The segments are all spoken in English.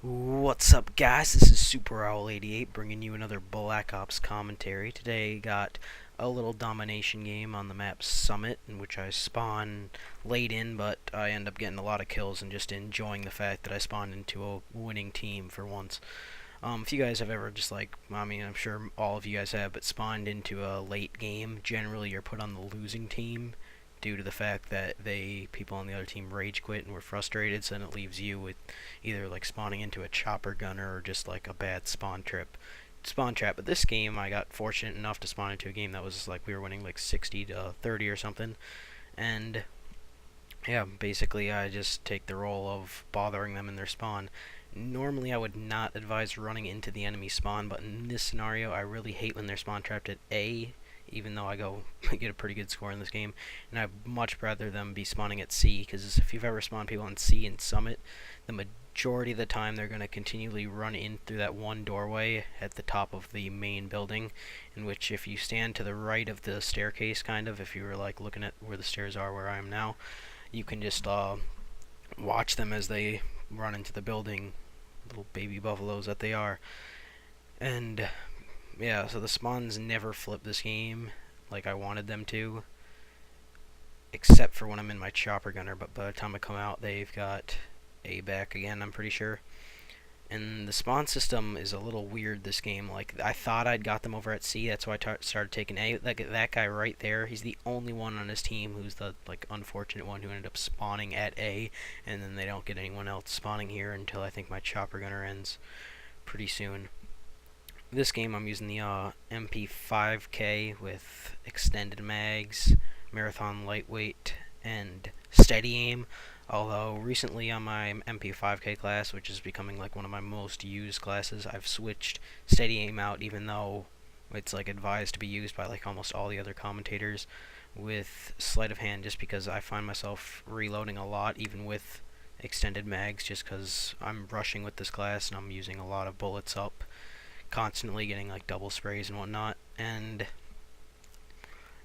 What's up, guys? This is Super Owl 88 bringing you another Black Ops commentary. Today got a little domination game on the map Summit, in which I spawn late in, but I end up getting a lot of kills and just enjoying the fact that I spawned into a winning team for once. If you guys have ever just I'm sure all of you guys have, but spawned into a late game, generally you're put on the losing team due to the fact that people on the other team rage quit and were frustrated, so then it leaves you with either like spawning into a chopper gunner or just like a bad spawn trap. But this game I got fortunate enough to spawn into a game that was like we were winning like 60 to 30 or something, and yeah, basically I just take the role of bothering them in their spawn. Normally I would not advise running into the enemy spawn, but in this scenario I really hate when they're spawn trapped at A, even though I get a pretty good score in this game, and I'd much rather them be spawning at C, because if you've ever spawned people on C in Summit, the majority of the time they're going to continually run in through that one doorway at the top of the main building, in which if you stand to the right of the staircase, kind of, if you were like looking at where the stairs are where I am now, you can just watch them as they run into the building, little baby buffaloes that they are. And yeah, so the spawns never flip this game like I wanted them to, except for when I'm in my chopper gunner, but by the time I come out they've got A back again, I'm pretty sure. And the spawn system is a little weird this game. Like, I thought I'd got them over at C, that's why I started taking A. That guy right there, he's the only one on his team who's the like unfortunate one who ended up spawning at A, and then they don't get anyone else spawning here until I think my chopper gunner ends pretty soon. This game I'm using the mp5k with extended mags, marathon lightweight, and steady aim. Although recently on my mp5k class, which is becoming like one of my most used classes, I've switched steady aim out, even though it's like advised to be used by like almost all the other commentators, with sleight of hand, just because I find myself reloading a lot even with extended mags, just because I'm rushing with this class and I'm using a lot of bullets up, constantly getting like double sprays and whatnot. And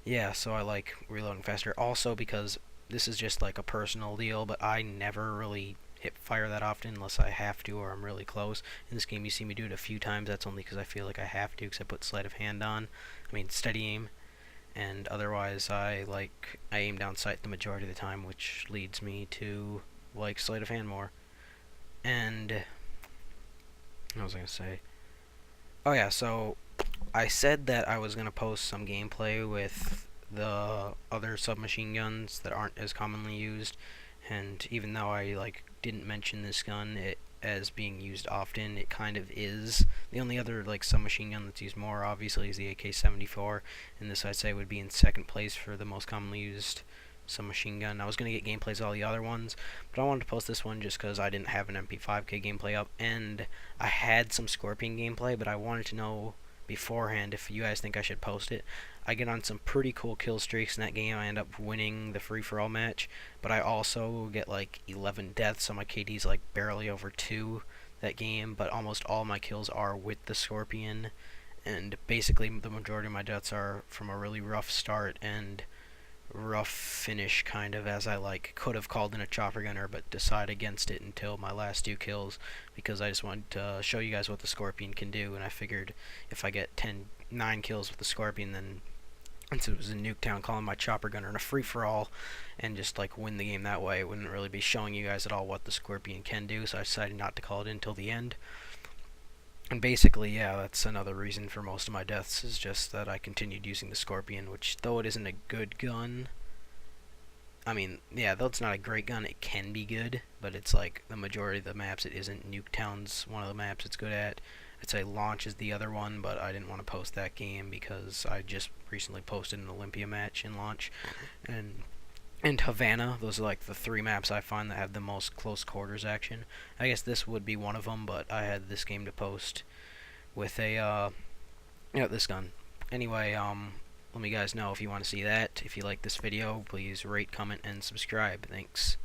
yeah, so I like reloading faster. Also because this is just like a personal deal, but I never really hit fire that often unless I have to or I'm really close. In this game you see me do it a few times. That's only because I feel like I have to, because I put sleight of hand on. I mean steady aim. And otherwise I aim down sight the majority of the time, which leads me to like sleight of hand more. And what was I gonna say? Oh yeah, so I said that I was gonna post some gameplay with the other submachine guns that aren't as commonly used, and even though I didn't mention this gun as being used often, it kind of is. The only other like submachine gun that's used more obviously is the AK-74, and this I'd say would be in second place for the most commonly used submachine gun. I was going to get gameplays of all the other ones, but I wanted to post this one just because I didn't have an mp5k gameplay up, and I had some Scorpion gameplay, but I wanted to know beforehand if you guys think I should post it. I get on some pretty cool kill streaks in that game. I end up winning the free-for-all match, but I also get like 11 deaths, so my KD's like barely over 2 that game, but almost all my kills are with the Scorpion, and basically the majority of my deaths are from a really rough start and rough finish, kind of, as I could have called in a chopper gunner but decide against it until my last 2 kills, because I just wanted to show you guys what the Scorpion can do, and I figured if I get 9 kills with the Scorpion, then since it was in Nuketown, calling my chopper gunner in a free-for-all and just win the game that way, it wouldn't really be showing you guys at all what the Scorpion can do, so I decided not to call it in until the end. And basically, yeah, that's another reason for most of my deaths, is just that I continued using the Scorpion, which, though it isn't a good gun, I mean, yeah, though it's not a great gun, it can be good, but it's like the majority of the maps it isn't. Nuketown's one of the maps it's good at. I'd say Launch is the other one, but I didn't want to post that game because I just recently posted an Olympia match in Launch. And Havana, those are like the 3 maps I find that have the most close quarters action. I guess this would be one of them, but I had this game to post with this gun. Anyway, let me guys know if you want to see that. If you like this video, please rate, comment, and subscribe. Thanks.